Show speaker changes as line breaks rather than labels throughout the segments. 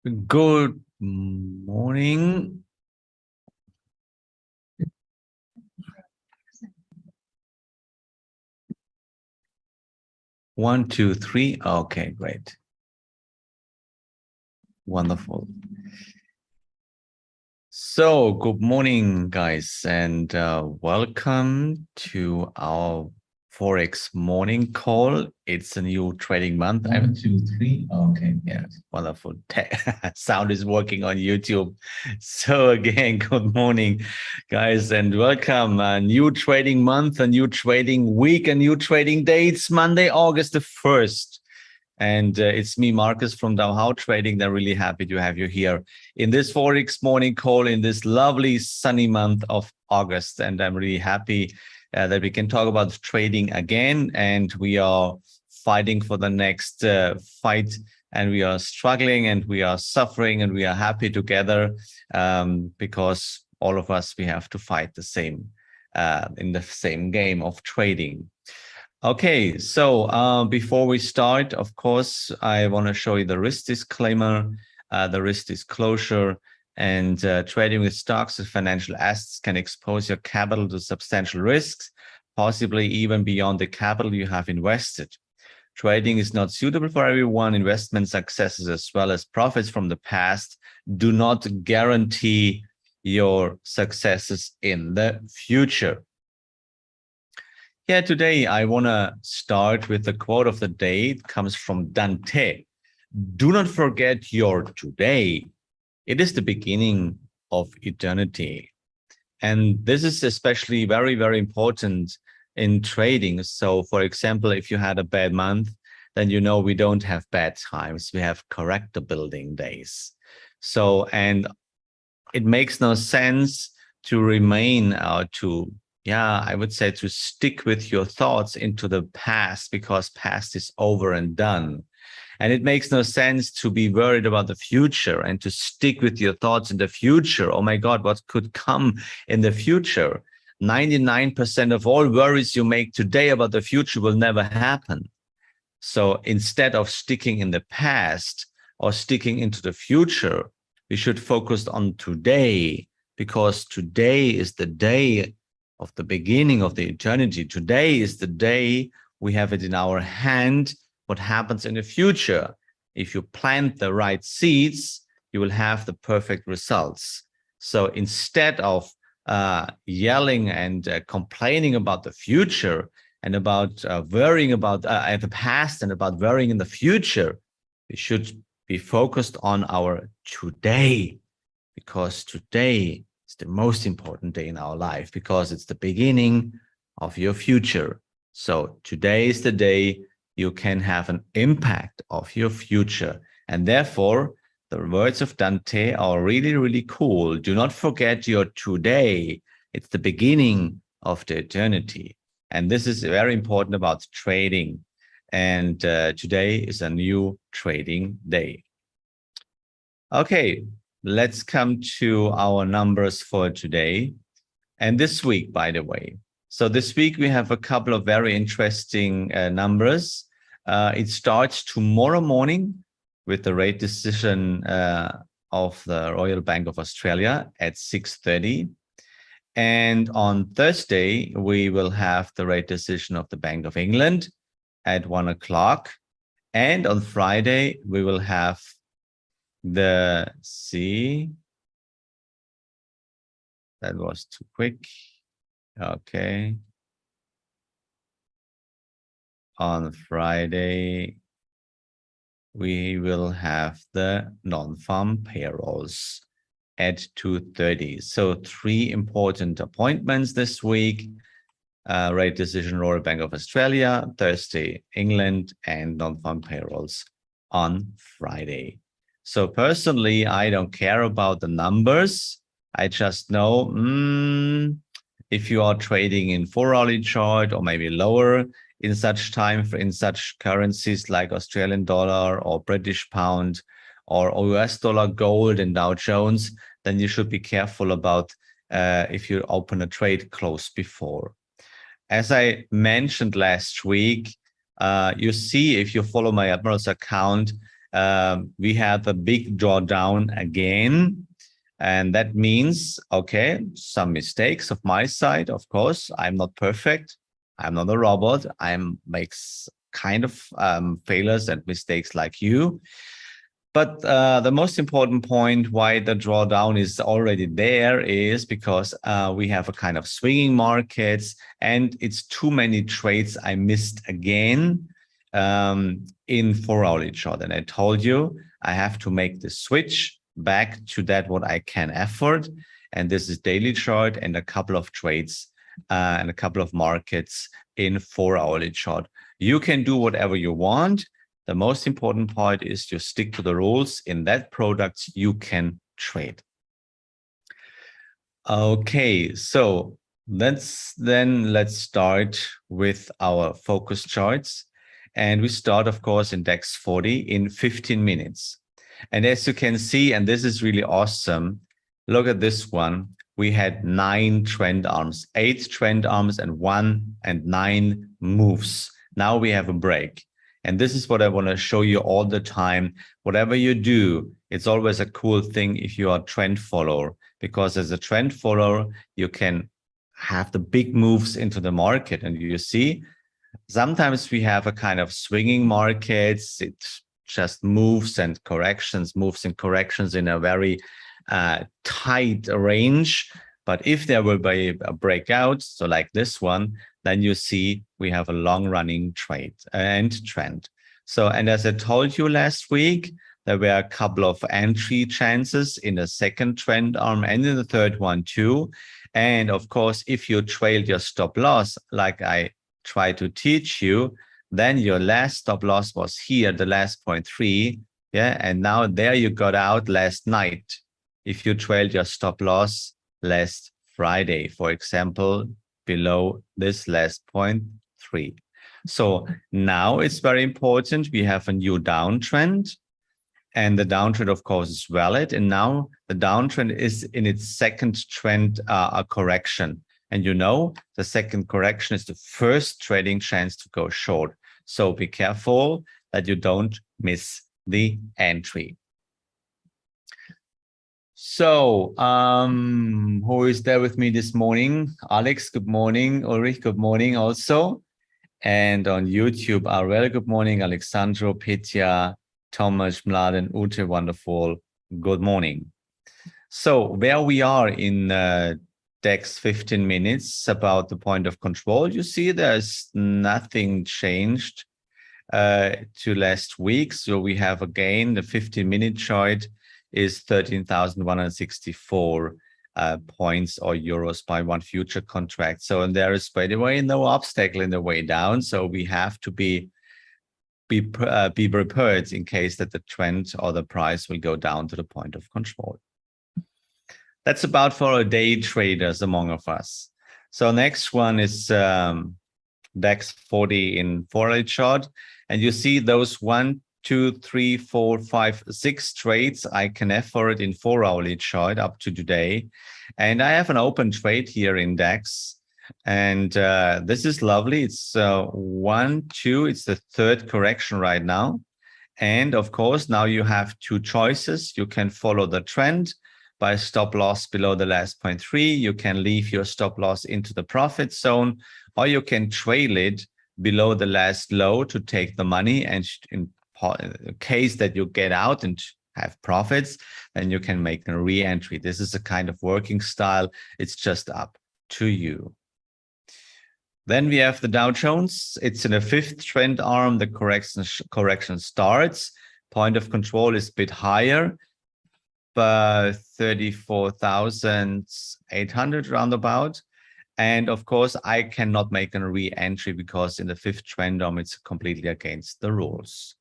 Good morning. One, two, three. Okay, great. Wonderful. So, good morning, guys, and welcome to our Forex morning call. It's a new trading month. 1, 2, 3. Okay, yeah, wonderful. Sound is working on YouTube. So again, good morning, guys, and welcome. A new trading month, a new trading week, a new trading day. It's Monday, August the 1st. And it's me, Marcus from DowHow Trading. They're really happy to have you here in this Forex morning call in this lovely sunny month of August. And I'm really happy that we can talk about trading again. And we are fighting for the next fight. And we are struggling and we are suffering and we are happy together because all of us, we have to fight the same in the same game of trading. Okay, so before we start, of course, I want to show you the risk disclaimer, the risk disclosure, and trading with stocks and financial assets can expose your capital to substantial risks, possibly even beyond the capital you have invested. Trading is not suitable for everyone. Investment successes as well as profits from the past do not guarantee your successes in the future. Yeah, today I want to start with the quote of the day. It comes from Dante. Do not forget your today. It is the beginning of eternity. And this is especially very, very important in trading. So, for example, if you had a bad month, then you know we don't have bad times. We have character building days. So, and it makes no sense to remain I would say to stick with your thoughts into the past because past is over and done. And it makes no sense to be worried about the future and to stick with your thoughts in the future. Oh my God, what could come in the future? 99% of all worries you make today about the future will never happen. So instead of sticking in the past or sticking into the future, we should focus on today, because today is the day of the beginning of the eternity. Today is the day we have it in our hand, what happens in the future. If you plant the right seeds, you will have the perfect results. So instead of yelling and complaining about the future and about worrying about the past and about worrying in the future, we should be focused on our today, because today is the most important day in our life, because it's the beginning of your future. So today is the day you can have an impact of your future. And therefore, the words of Dante are really, really cool. Do not forget your today. It's the beginning of the eternity. And this is very important about trading. And today is a new trading day. Okay, let's come to our numbers for today. And this week, by the way. So this week, we have a couple of very interesting numbers. It starts tomorrow morning with the rate decision of the Royal Bank of Australia at 6:30. And on Thursday, we will have the rate decision of the Bank of England at 1 o'clock. And on Friday, we will have that was too quick. Okay. On Friday, we will have the non-farm payrolls at 2:30. So 3 important appointments this week. Rate decision, Royal Bank of Australia, Thursday, England, and non-farm payrolls on Friday. So personally, I don't care about the numbers. I just know if you are trading in 4-hourly chart or maybe lower in such time, in such currencies like Australian dollar or British pound or US dollar, gold, and Dow Jones, then you should be careful about if you open a trade close before. As I mentioned last week, you see, if you follow my Admiral's account, we have a big drawdown again. And that means, okay, some mistakes of my side, of course. I'm not perfect. I'm not a robot. I makes kind of failures and mistakes like you. But the most important point why the drawdown is already there is because we have a kind of swinging markets, and it's too many trades I missed again in 4-hourly chart. And I told you I have to make the switch back to that what I can afford. And this is daily chart and a couple of trades and a couple of markets in 4-hourly chart. You can do whatever you want. The most important part is to stick to the rules. In that product you can trade. Okay, so let's start with our focus charts. And we start, of course, in DAX 40 in 15 minutes. And as you can see, and this is really awesome, look at this one. We had 9 trend arms, 8 trend arms, and 1 and 9 moves. Now we have a break. And this is what I want to show you all the time. Whatever you do, it's always a cool thing if you are a trend follower, because as a trend follower, you can have the big moves into the market. And you see, sometimes we have a kind of swinging markets. It just moves and corrections in a very tight range. But if there will be a breakout, so like this one, then you see we have a long running trade and trend. So, and as I told you last week, there were a couple of entry chances in the second trend arm and in the third one too. And of course, if you trailed your stop loss, like I try to teach you, then your last stop loss was here, the last 0.3. Yeah. And now there you got out last night. If you trailed your stop loss last Friday, for example, below this last 0.3. So now it's very important. We have a new downtrend, and the downtrend, of course, is valid. And now the downtrend is in its second trend correction. And you know, the second correction is the first trading chance to go short. So be careful that you don't miss the entry. So who is there with me this morning? Alex, good morning. Ulrich, good morning also. And on YouTube, Arel, good morning. Alexandro, Petya, Thomas, Mladen, Ute, wonderful. Good morning. So where we are in DAX 15 minutes about the point of control, you see there's nothing changed to last week. So we have again the 15-minute chart is 13,164 points or euros by one future contract. So, and there is, by the way, no obstacle in the way down. So we have to be prepared in case that the trend or the price will go down to the point of control. That's about for our day traders among of us. So next one is DAX 40 in 4-hourly chart. And you see those 1, 2, 3, 4, 5, 6 trades I can afford in 4-hourly chart up to today. And I have an open trade here in DAX. And this is lovely. It's 1, 2, it's the third correction right now. And of course, now you have 2 choices. You can follow the trend by stop loss below the last 0.3. You can leave your stop loss into the profit zone, or you can trail it below the last low to take the money. And in case that you get out and have profits, then you can make a re-entry. This is a kind of working style. It's just up to you. Then we have the Dow Jones. It's in the 5th trend arm. The correction starts. Point of control is a bit higher, but 34,800 roundabout. And of course, I cannot make a re-entry because in the 5th trend arm, it's completely against the rules.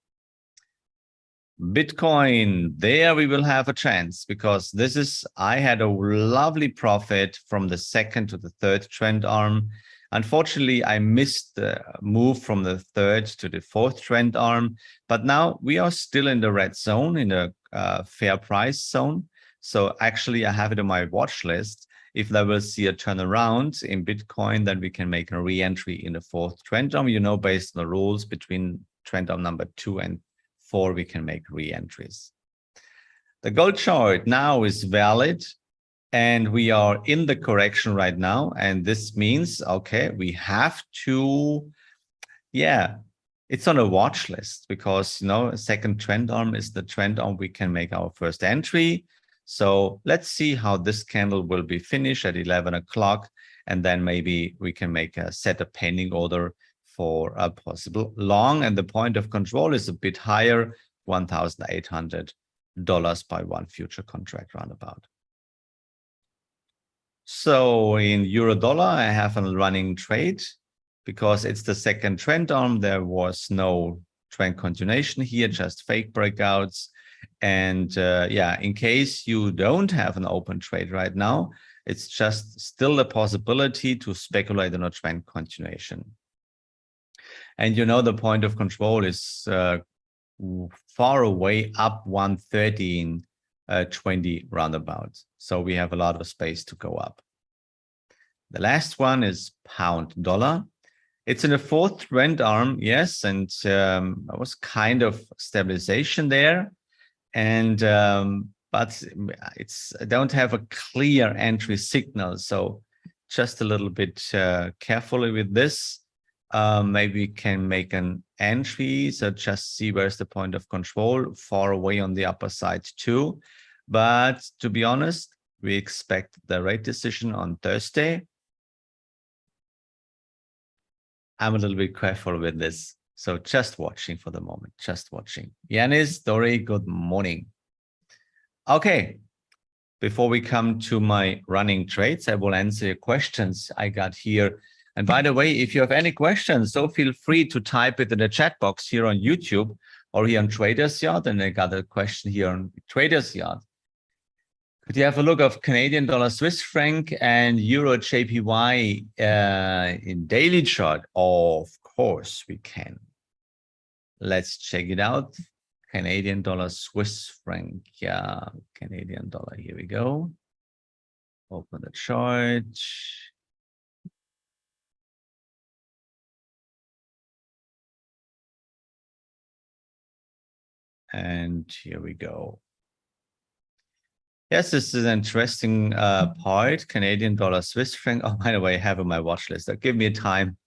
Bitcoin, there we will have a chance because this is, I had a lovely profit from the 2nd to the 3rd trend arm. Unfortunately, I missed the move from the 3rd to the 4th trend arm, but now we are still in the red zone, in the fair price zone. So actually, I have it on my watch list. If I will see a turnaround in Bitcoin, then we can make a re-entry in the 4th trend arm, you know, based on the rules between trend arm number 2 and before we can make re-entries. The gold chart now is valid, and we are in the correction right now. And this means, okay, we have to, yeah, it's on a watch list because, you know, a second trend arm is the trend arm we can make our first entry. So let's see how this candle will be finished at 11 o'clock. And then maybe we can set a pending order for a possible long. And the point of control is a bit higher, $1,800 by one future contract roundabout. So in euro dollar, I have a running trade because it's the second trend arm. There was no trend continuation here, just fake breakouts. And yeah, in case you don't have an open trade right now, it's just still a possibility to speculate on a trend continuation. And you know, the point of control is far away, up 113.20 roundabout. So we have a lot of space to go up. The last one is pound dollar. It's in the fourth trend arm, yes, and there was kind of stabilization there, and but I don't have a clear entry signal, so just a little bit carefully with this. Maybe we can make an entry, so just see where's the point of control, far away on the upper side too. But to be honest, we expect the rate decision on Thursday. I'm a little bit careful with this. So just watching for the moment, just watching. Yanis, Dori, good morning. Okay, before we come to my running trades, I will answer your questions I got here. And by the way, if you have any questions, so feel free to type it in the chat box here on YouTube or here on Traders Yard. And I got a question here on Traders Yard. Could you have a look of Canadian dollar, Swiss franc, and Euro JPY in daily chart? Of course we can. Let's check it out. Canadian dollar, Swiss franc. Yeah, Canadian dollar. Here we go. Open the chart. And here we go. Yes, this is an interesting part. Canadian dollar, Swiss franc. Oh, by the way, I have on my watch list. So give me a time.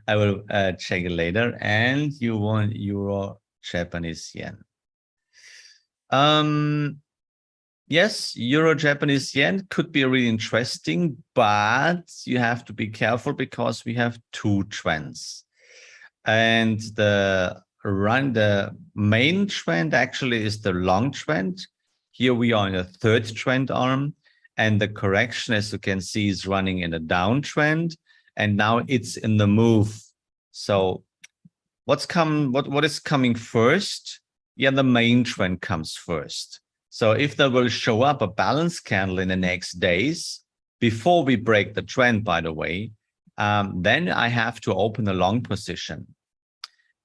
I will check it later. And you want Euro, Japanese yen. Yes, Euro, Japanese yen could be really interesting, but you have to be careful because we have two trends. And the main trend actually is the long trend. Here we are in a third trend arm, and the correction, as you can see, is running in a downtrend, and now it's in the move. So what is coming first? Yeah, the main trend comes first. So if there will show up a balance candle in the next days, before we break the trend, by the way, then I have to open a long position.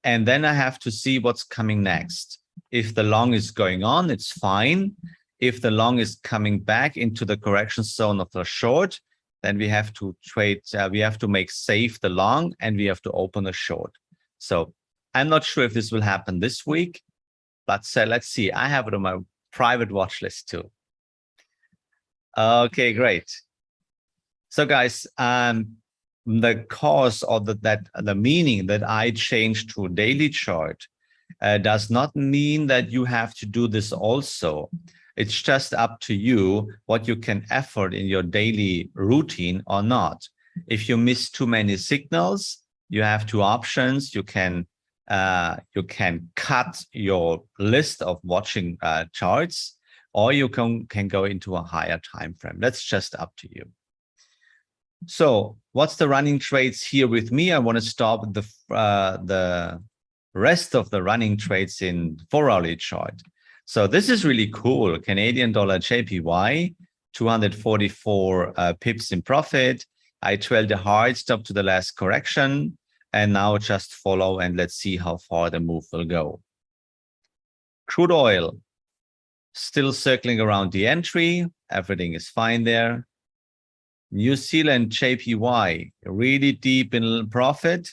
And then I have to see what's coming next. If the long is going on, it's fine. If the long is coming back into the correction zone of the short, then we have to trade, we have to make safe the long, and we have to open a short. So I'm not sure if this will happen this week, but let's see. I have it on my private watch list too. Okay, great. So guys, the cause or the meaning that I changed to a daily chart does not mean that you have to do this also. It's just up to you what you can afford in your daily routine or not. If you miss too many signals, you have two options. You can cut your list of watching charts, or you can go into a higher time frame. That's just up to you. So what's the running trades here with me? I want to start with the rest of the running trades in 4-hourly chart. So this is really cool. Canadian dollar JPY, 244 pips in profit. I trailed the hard stop to the last correction, and now just follow and let's see how far the move will go. Crude oil, still circling around the entry. Everything is fine there. New Zealand JPY, really deep in profit.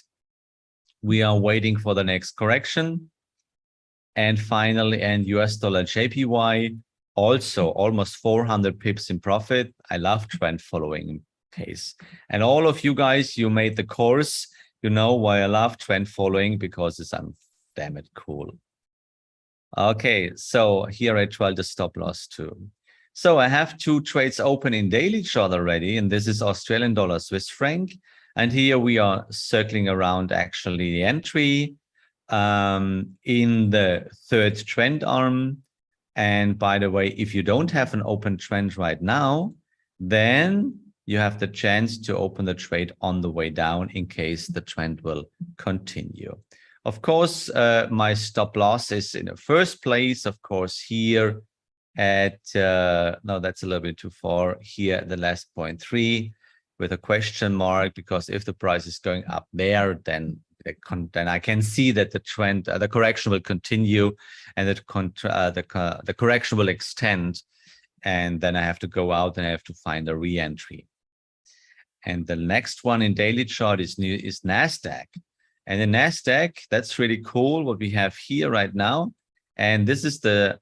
We are waiting for the next correction. And finally, and US dollar JPY, also almost 400 pips in profit. I love trend following case. And all of you guys, you made the course. You know why I love trend following, because it's damn it cool. Okay, so here I tried the stop loss too. So I have 2 trades open in daily chart already, and this is Australian dollar Swiss franc. And here we are circling around actually the entry in the 3rd trend arm. And by the way, if you don't have an open trend right now, then you have the chance to open the trade on the way down in case the trend will continue. Of course, my stop loss is in the first place, of course, here at, no, that's a little bit too far, here at the last 0.3 with a question mark, because if the price is going up there, then I can see that the trend, the correction will continue, and that the correction will extend, and then I have to go out and I have to find a re-entry. And the next one in daily chart is Nasdaq. And in Nasdaq, that's really cool what we have here right now. And this is the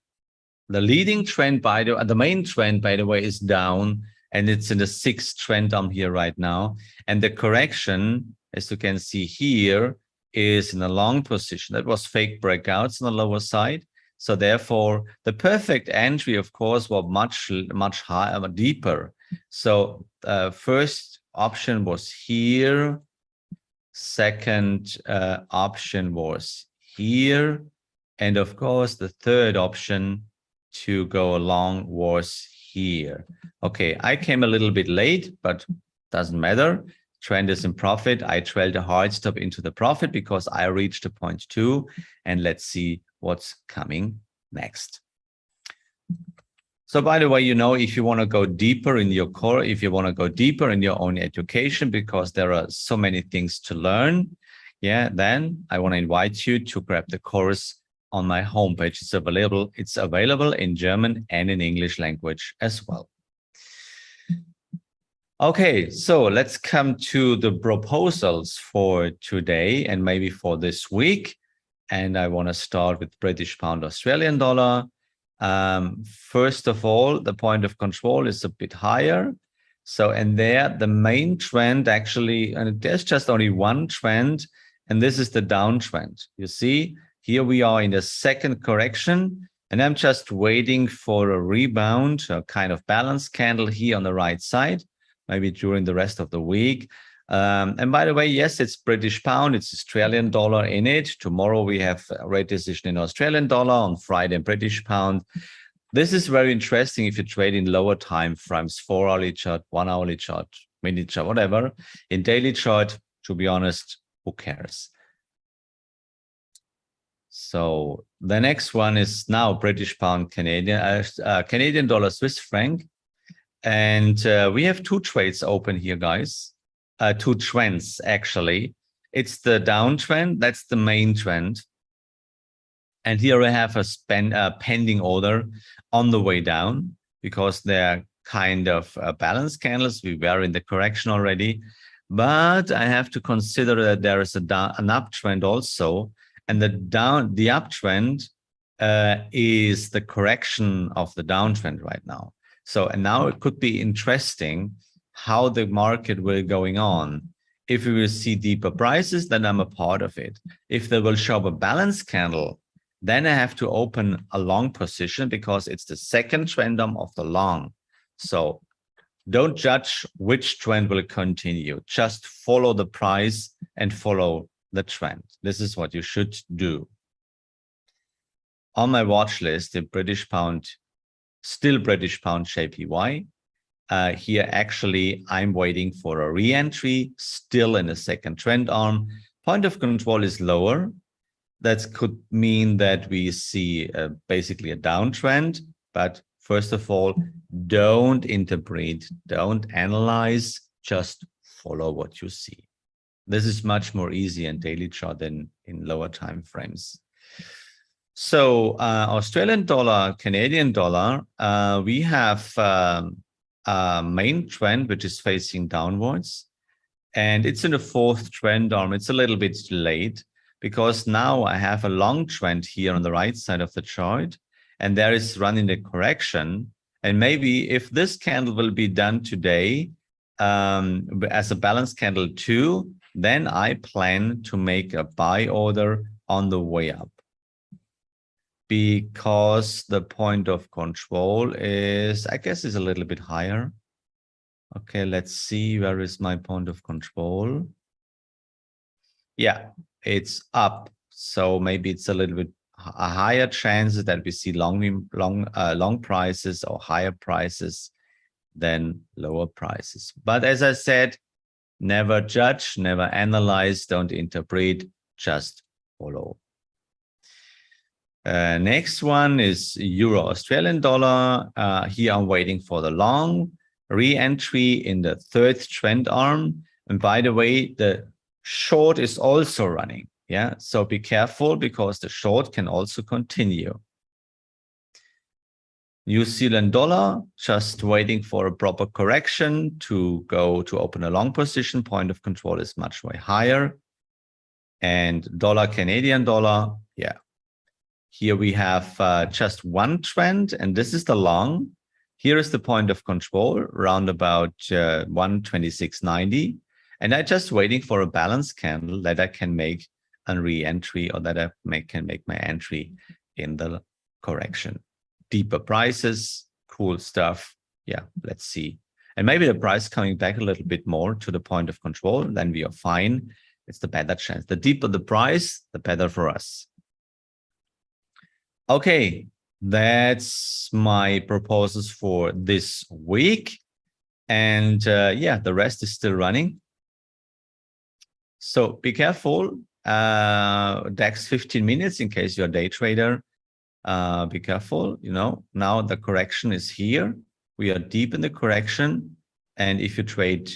leading trend, the main trend, by the way, is down, and it's in the 6th trend arm here right now. And the correction, as you can see here, is in a long position. That was fake breakouts on the lower side. So therefore, the perfect entry, of course, was much higher, deeper. So first option was here. Second option was here. And of course, the third option to go along was here. Okay, I came a little bit late, but doesn't matter. Trend is in profit. I trailed a hard stop into the profit because I reached a 0.2, and let's see what's coming next. So by the way, you know, if you want to go deeper in your core, if you want to go deeper in your own education, because there are so many things to learn, yeah, then I want to invite you to grab the course on my homepage. It's available in German and in English language as well. Okay, so let's come to the proposals for today and maybe for this week. And I want to start with British pound, Australian dollar. First of all, the point of control is a bit higher. So, and there, the main trend actually, and there's just only one trend, and this is the downtrend. You see, here we are in the 2nd correction, and I'm just waiting for a rebound, a kind of balance candle here on the right side, maybe during the rest of the week. And by the way, yes, it's British pound, it's Australian dollar in it. Tomorrow we have a rate decision in Australian dollar, on Friday in British pound. This is very interesting if you trade in lower time frames, 4-hourly chart, 1-hourly chart, minute chart, whatever. In daily chart, to be honest, who cares? So the next one is now British pound, Canadian dollar, Swiss franc. And we have 2 trades open here, guys. 2 trends, actually. It's the downtrend. That's the main trend. And here I have a pending order on the way down, because they're kind of balance candles. We were in the correction already. But I have to consider that there is an uptrend also. And the uptrend is the correction of the downtrend right now. So, and now it could be interesting how the market will going on. If we will see deeper prices, then I'm a part of it. If they will show a balance candle, then I have to open a long position, because it's the 2nd trend arm of the long. So don't judge which trend will continue. Just follow the price and follow the trend. This is what you should do. On my watch list, the British pound, still British pound JPY. Here, actually, I'm waiting for a re-entry, still in the 2nd trend arm. Point of control is lower. That could mean that we see basically a downtrend. But first of all, don't interpret, don't analyze, just follow what you see. This is much more easy in daily chart than in lower time frames. So Australian dollar, Canadian dollar, we have a main trend which is facing downwards, and it's in the 4th trend arm. It's a little bit late, because now I have a long trend here on the right side of the chart, and there is running the correction. And maybe if this candle will be done today as a balance candle too, then I plan to make a buy order on the way up, because the point of control is, I guess, is a little bit higher. Okay, let's see, where is my point of control? Yeah, it's up. So maybe it's a little bit a higher chance that we see long prices or higher prices than lower prices. But as I said, never judge, never analyze, don't interpret, just follow. Next one is Euro Australian dollar. Here I'm waiting for the long re-entry in the third trend arm. And by the way, the short is also running. Yeah, so be careful, because the short can also continue. New Zealand dollar, just waiting for a proper correction to go to open a long position. Point of control is much way higher. And dollar Canadian dollar, yeah. Here we have just one trend, and this is the long. Here is the point of control, around about 126.90. And I'm just waiting for a balance candle that I can make a re-entry, or that I can make my entry in the correction. Deeper prices, cool stuff. Yeah, let's see. And maybe the price coming back a little bit more to the point of control, then we are fine. It's the better chance. The deeper the price, the better for us. Okay, that's my proposals for this week. And yeah, the rest is still running. So be careful. DAX 15 minutes in case you're a day trader. Be careful. You know, now the correction is here. We are deep in the correction. And if you trade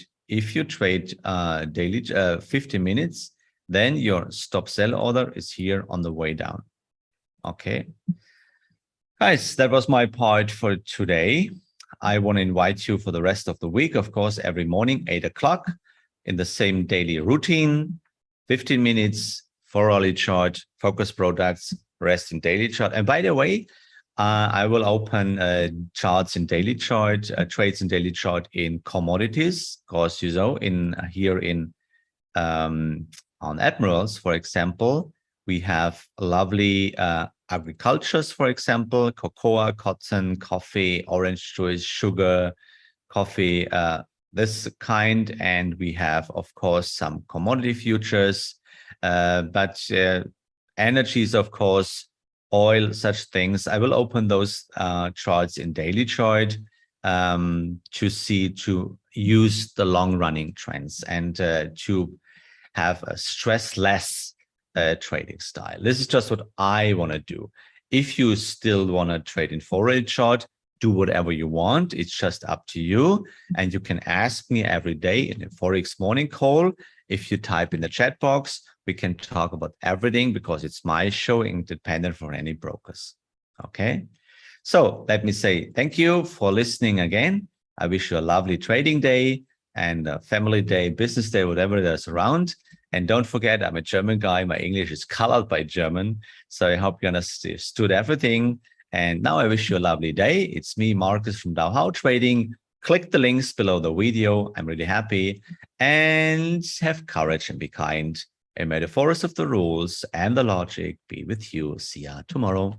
daily 15 minutes, then your stop sell order is here on the way down. Okay, guys, that was my part for today. I want to invite you for the rest of the week, of course, every morning, 8 o'clock, in the same daily routine, 15 minutes, 4-hourly chart, focus products, rest in daily chart. And by the way, I will open charts in daily chart, trades in daily chart in commodities, because, you know, on Admirals, for example, we have lovely agricultures, for example, cocoa, cotton, coffee, orange juice, sugar, coffee, this kind. And we have, of course, some commodity futures, but energies, of course, oil, such things. I will open those charts in daily chart to use the long running trends and to have a stress-less trading style. This is just what I want to do. If you still want to trade in 4-hourly chart, do whatever you want. It's just up to you. And you can ask me every day in a Forex morning call. If you type in the chat box, we can talk about everything, because it's my show, independent from any brokers. Okay. So let me say thank you for listening again. I wish you a lovely trading day and a family day, business day, whatever there's around. And don't forget, I'm a German guy. My English is colored by German. So I hope you understood everything. And now I wish you a lovely day. It's me, Marcus from DowHow Trading. Click the links below the video. I'm really happy. And have courage and be kind. And may the force of the rules and the logic be with you. See ya tomorrow.